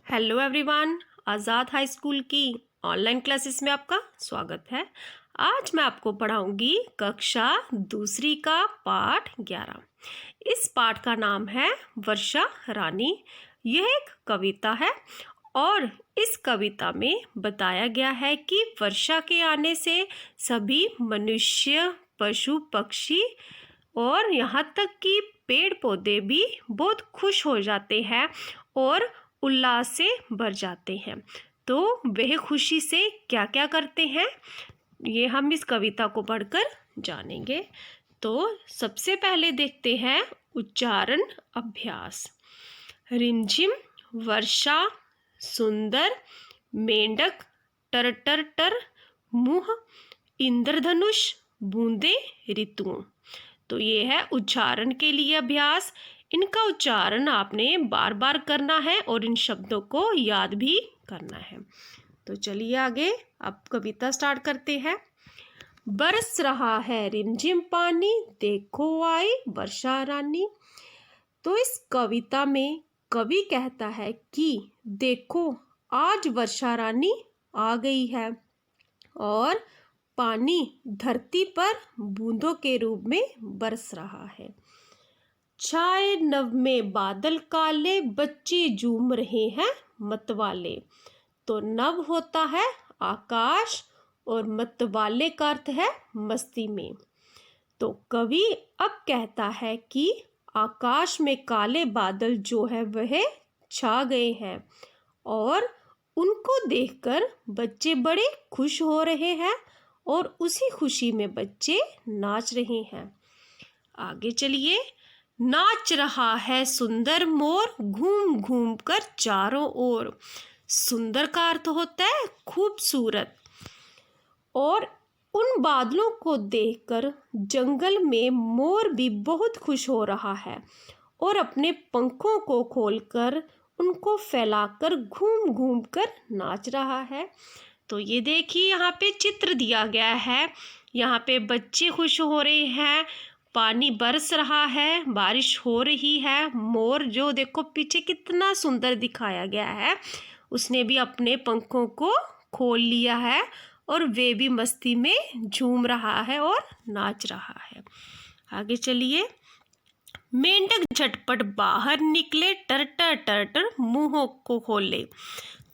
Hello everyone, आज़ाद high school की online classes में आपका स्वागत है। आज मैं आपको पढ़ाऊंगी कक्षा दूसरी का पाठ 11। इस पाठ का नाम है वर्षा रानी। यह एक कविता है और इस कविता में बताया गया है कि वर्षा के आने से सभी मनुष्य, पशु, पक्षी और यहाँ तक कि पेड़ पौधे भी बहुत खुश हो जाते हैं और उल्लास से भर जाते हैं। तो वह खुशी से क्या क्या करते हैं, ये हम इस कविता को पढ़कर जानेंगे। तो सबसे पहले देखते हैं उच्चारण अभ्यास। रिमझिम वर्षा, सुंदर, मेंढक, टर टर टर, मुँह, इंद्रधनुष, बूंदे, ऋतुओं। तो ये है उच्चारण के लिए अभ्यास। इनका उच्चारण आपने बार बार करना है और इन शब्दों को याद भी करना है। तो चलिए आगे अब कविता स्टार्ट करते हैं। बरस रहा है रिमझिम पानी, देखो आई वर्षा रानी। तो इस कविता में कवि कहता है कि देखो आज वर्षा रानी आ गई है और पानी धरती पर बूंदों के रूप में बरस रहा है। छाए नभ में बादल काले, बच्चे झूम रहे हैं मतवाले। तो नभ होता है आकाश और मतवाले का अर्थ है मस्ती में। तो कवि अब कहता है कि आकाश में काले बादल जो है वह छा गए हैं और उनको देखकर बच्चे बड़े खुश हो रहे हैं और उसी खुशी में बच्चे नाच रहे हैं। आगे चलिए। नाच रहा है सुंदर मोर, घूम घूम कर चारों ओर। सुंदर का अर्थ होता है खूबसूरत। और उन बादलों को देखकर जंगल में मोर भी बहुत खुश हो रहा है और अपने पंखों को खोलकर उनको फैलाकर घूम घूम कर नाच रहा है। तो ये देखिए यहाँ पे चित्र दिया गया है। यहाँ पे बच्चे खुश हो रहे हैं, पानी बरस रहा है, बारिश हो रही है। मोर जो देखो पीछे कितना सुंदर दिखाया गया है, उसने भी अपने पंखों को खोल लिया है और वे भी मस्ती में झूम रहा है और नाच रहा है। आगे चलिए। मेंढक झटपट बाहर निकले, टरटर टरटर मुंहों को खोले।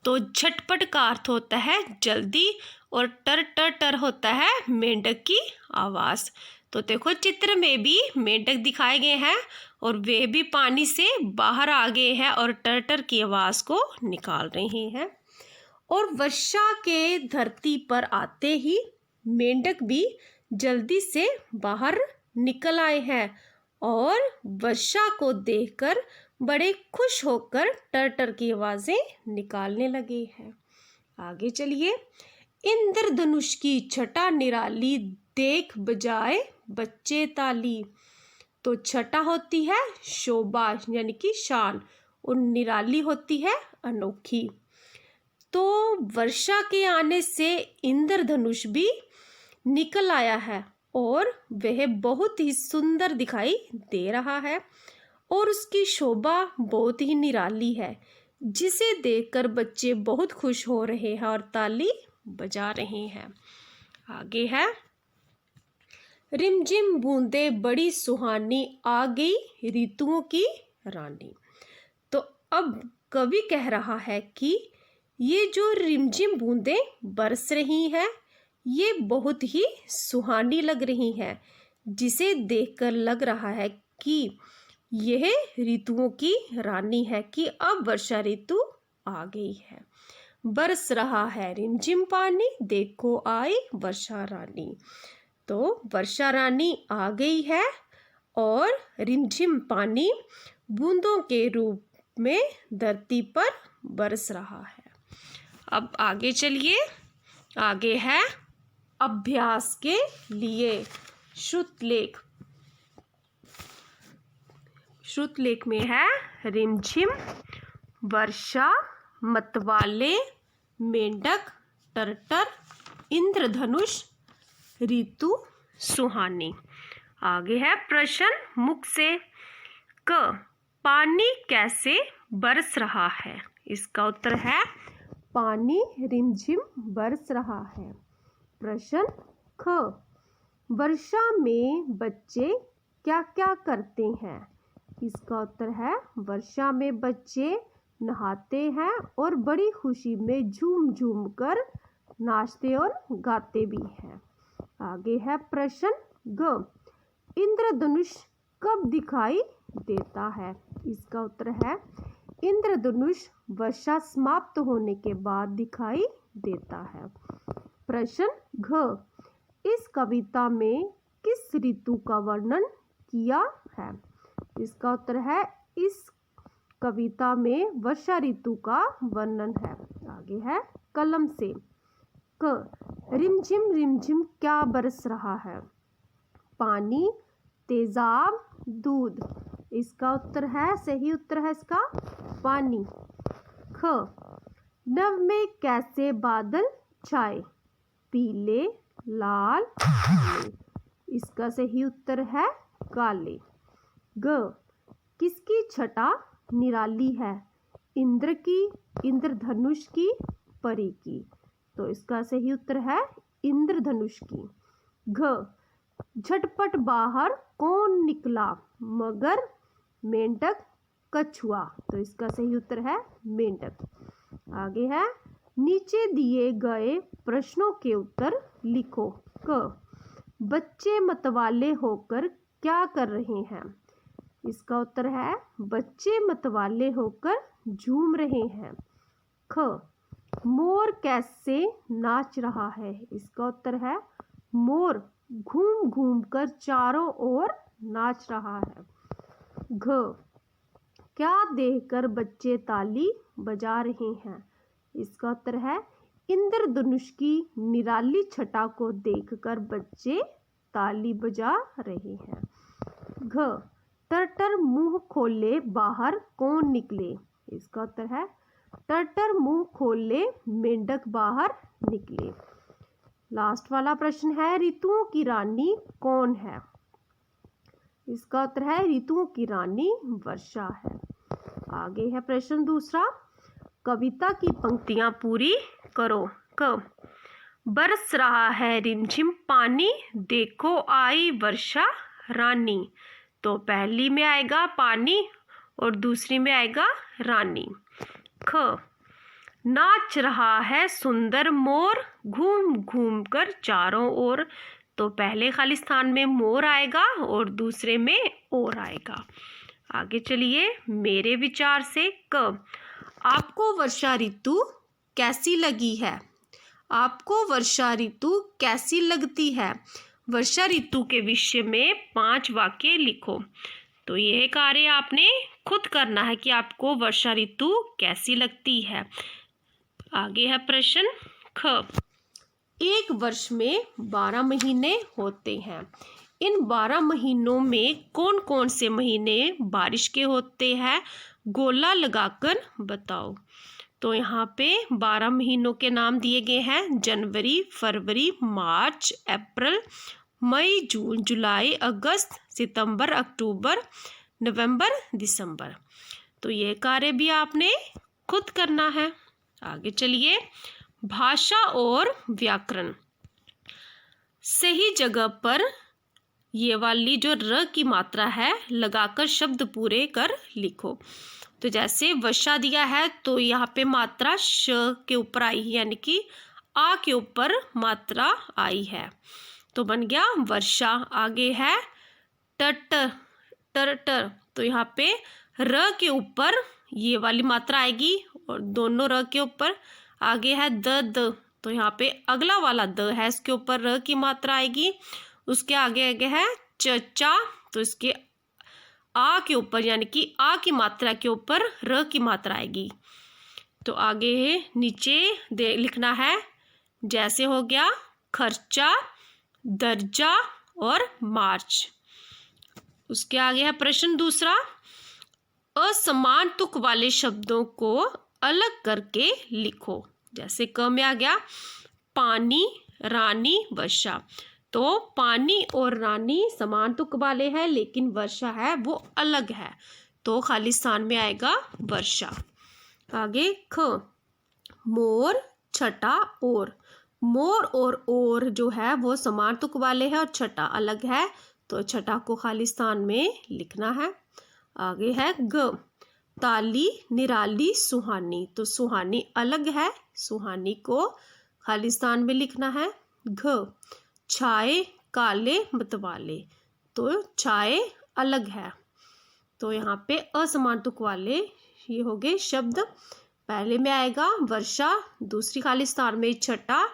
तो झटपट का अर्थ होता है जल्दी और टर टर टर होता है मेंढक की आवाज़। तो देखो चित्र में भी मेंढक दिखाए गए हैं और वे भी पानी से बाहर आ गए हैं और टर टर की आवाज़ को निकाल रहे हैं। और वर्षा के धरती पर आते ही मेंढक भी जल्दी से बाहर निकल आए हैं और वर्षा को देखकर बड़े खुश होकर टर टर की आवाज़ें निकालने लगे हैं। आगे चलिए। इंद्रधनुष की छटा निराली, देख बजाए बच्चे ताली। तो छटा होती है शोभा यानी कि शान और निराली होती है अनोखी। तो वर्षा के आने से इंद्रधनुष भी निकल आया है और वह बहुत ही सुंदर दिखाई दे रहा है और उसकी शोभा बहुत ही निराली है, जिसे देखकर बच्चे बहुत खुश हो रहे हैं और ताली बजा रहे हैं। आगे है। रिमझिम बूंदे बड़ी सुहानी, आ गई ऋतुओं की रानी। तो अब कवि कह रहा है कि ये जो रिमझिम बूंदे बरस रही हैं ये बहुत ही सुहानी लग रही हैं, जिसे देखकर लग रहा है कि यह ऋतुओं की रानी है कि अब वर्षा ऋतु आ गई है। बरस रहा है रिमझिम पानी, देखो आई वर्षा रानी। तो वर्षा रानी आ गई है और रिमझिम पानी बूंदों के रूप में धरती पर बरस रहा है। अब आगे चलिए। आगे है अभ्यास के लिए श्रुतलेख। श्रुतलेख में है रिमझिम, वर्षा, मतवाले, मेंढक, टरटर, इंद्रधनुष, ऋतु, सुहानी। आगे है प्रश्न मुख से। क, पानी कैसे बरस रहा है। इसका उत्तर है पानी रिमझिम बरस रहा है। प्रश्न ख, वर्षा में बच्चे क्या क्या करते हैं? इसका उत्तर है वर्षा में बच्चे नहाते हैं और बड़ी खुशी में झूम झूम कर नाचते और गाते भी हैं। आगे है प्रश्न ग, इंद्रधनुष कब दिखाई देता है? इसका उत्तर है इंद्रधनुष वर्षा समाप्त होने के बाद दिखाई देता है। प्रश्न घ, इस कविता में किस ऋतु का वर्णन किया है? इसका उत्तर है इस कविता में वर्षा ऋतु का वर्णन है। आगे है कलम से क, रिमझिम रिमझिम क्या बरस रहा है? पानी, तेजाब, दूध। इसका उत्तर है, सही उत्तर है इसका पानी। ख, नभ में कैसे बादल छाए? पीले, लाल, काले। इसका सही उत्तर है काले। ग, किसकी छटा निराली है? इंद्र की, इंद्रधनुष की, परी की। तो इसका सही उत्तर है इंद्रधनुष की। घ, झटपट बाहर कौन निकला? मगर, मेंढक, कछुआ। तो इसका सही उत्तर है मेंढक। आगे है नीचे दिए गए प्रश्नों के उत्तर लिखो। क, बच्चे मतवाले होकर क्या कर रहे हैं? इसका उत्तर है बच्चे मतवाले होकर झूम रहे हैं। ख, मोर कैसे नाच रहा है? इसका उत्तर है मोर घूम घूम कर चारों ओर नाच रहा है। घ, क्या देखकर बच्चे ताली बजा रहे हैं? इसका उत्तर है इंद्रधनुष की निराली छटा को देखकर बच्चे ताली बजा रहे हैं। घ, टर्टर मुंह खोले बाहर कौन निकले? इसका उत्तर है टर्टर मुंह खोले मेंढक बाहर निकले। लास्ट वाला प्रश्न है ऋतुओं की रानी कौन है? इसका उत्तर है ऋतुओं की रानी वर्षा है। आगे है प्रश्न दूसरा, कविता की पंक्तियां पूरी करो। क, बरस रहा है रिमझिम पानी, देखो आई वर्षा रानी। तो पहली में आएगा पानी और दूसरी में आएगा रानी। ख, नाच रहा है सुंदर मोर, घूम घूम कर चारों ओर। तो पहले खाली स्थान में मोर आएगा और दूसरे में और आएगा। आगे चलिए मेरे विचार से क, आपको वर्षा ऋतु कैसी लगी है? आपको वर्षा ऋतु कैसी लगती है? वर्षा ऋतु के विषय में 5 वाक्य लिखो। तो यह कार्य आपने खुद करना है कि आपको वर्षा ऋतु कैसी लगती है। आगे है प्रश्न ख, एक वर्ष में 12 महीने होते हैं। इन 12 महीनों में कौन कौन से महीने बारिश के होते हैं? गोला लगाकर बताओ। तो यहाँ पे 12 महीनों के नाम दिए गए हैं जनवरी, फरवरी, मार्च, अप्रैल, मई, जून, जुलाई, अगस्त, सितंबर, अक्टूबर, नवंबर, दिसंबर। तो ये कार्य भी आपने खुद करना है। आगे चलिए भाषा और व्याकरण। सही जगह पर ये वाली जो र की मात्रा है लगाकर शब्द पूरे कर लिखो। तो जैसे वर्षा दिया है तो यहाँ पे मात्रा श के ऊपर आई है, यानी कि आ के ऊपर मात्रा आई है, तो बन गया वर्षा। आगे है टट, टर, तो यहाँ पे र के ऊपर ये वाली मात्रा आएगी और दोनों र के ऊपर। आगे है द, तो यहाँ पे अगला वाला द है, इसके ऊपर र की मात्रा आएगी। उसके आगे है चा, तो इसके आ के ऊपर यानी कि आ की मात्रा के ऊपर र की मात्रा आएगी। तो आगे है नीचे लिखना है, जैसे हो गया खर्चा, दर्जा और मार्च। उसके आगे है प्रश्न दूसरा, असमान तुक वाले शब्दों को अलग करके लिखो। जैसे क में आ गया पानी, रानी, वर्षा। तो पानी और रानी समान तुक वाले हैं, लेकिन वर्षा है वो अलग है, तो खाली स्थान में आएगा वर्षा। आगे ख, मोर छटा और। मोर और ओर जो है वो समान तुक वाले हैं और छटा अलग है, तो छटा को खाली स्थान में लिखना है। आगे है ग, ताली निराली सुहानी, तो सुहानी अलग है, सुहानी को खाली स्थान में लिखना है। घ, छाए काले मतवाले, तो छाए अलग है, तो यहाँ पे असमान तुक वाले ये हो गए शब्द। पहले में आएगा वर्षा, दूसरी खाली स्थान में छटा,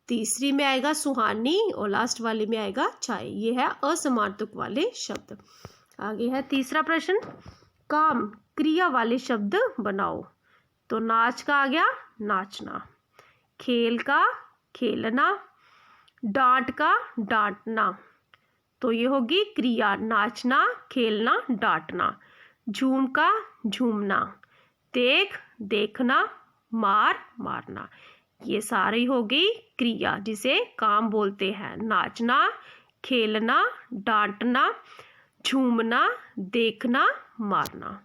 तीसरी में आएगा सुहानी और लास्ट वाले में आएगा छाए। ये है असमान तुक वाले शब्द। आगे है तीसरा प्रश्न, काम क्रिया वाले शब्द बनाओ। तो नाच का आ गया नाचना, खेल का खेलना, डांट का डांटना, तो ये होगी क्रिया नाचना, खेलना, डांटना। झूम का झूमना, देख देखना, मार मारना, ये सारी हो गई क्रिया जिसे काम बोलते हैं। नाचना, खेलना, डांटना, झूमना, देखना, मारना।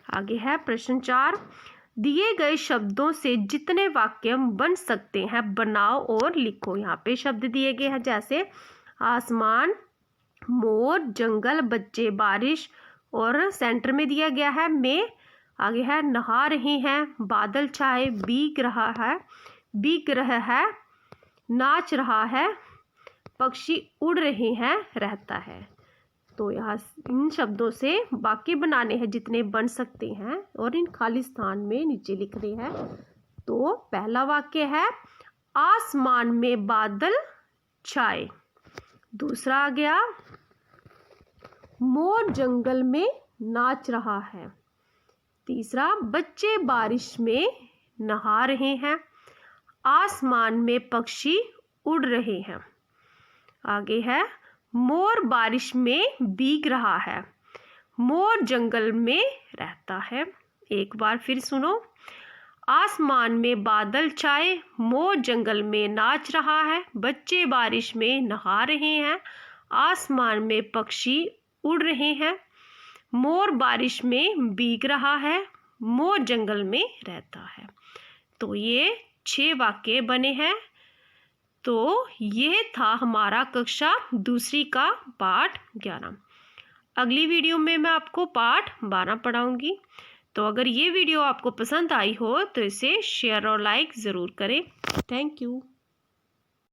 आगे है प्रश्न 4, दिए गए शब्दों से जितने वाक्य बन सकते हैं बनाओ और लिखो। यहाँ पे शब्द दिए गए हैं जैसे आसमान, मोर, जंगल, बच्चे, बारिश और सेंटर में दिया गया है मैं। आगे है नहा रहे हैं, बादल छाए, भीग रहा है, भीग रहा है, नाच रहा है, पक्षी उड़ रहे हैं, रहता है। तो यहाँ इन शब्दों से वाक्य बनाने हैं जितने बन सकते हैं और इन खाली स्थान में नीचे लिख रहे हैं। तो पहला वाक्य है आसमान में बादल छाए। दूसरा आ गया मोर जंगल में नाच रहा है। तीसरा बच्चे बारिश में नहा रहे हैं, आसमान में पक्षी उड़ रहे हैं। आगे है मोर बारिश में भीग रहा है, मोर जंगल में रहता है। एक बार फिर सुनो, आसमान में बादल छाए, मोर जंगल में नाच रहा है, बच्चे बारिश में नहा रहे हैं, आसमान में पक्षी उड़ रहे हैं, मोर बारिश में भीग रहा है, मोर जंगल में रहता है। तो ये 6 वाक्य बने हैं। तो यह था हमारा कक्षा दूसरी का पाठ 11। अगली वीडियो में मैं आपको पाठ 12 पढ़ाऊंगी। तो अगर ये वीडियो आपको पसंद आई हो तो इसे शेयर और लाइक ज़रूर करें। Thank you.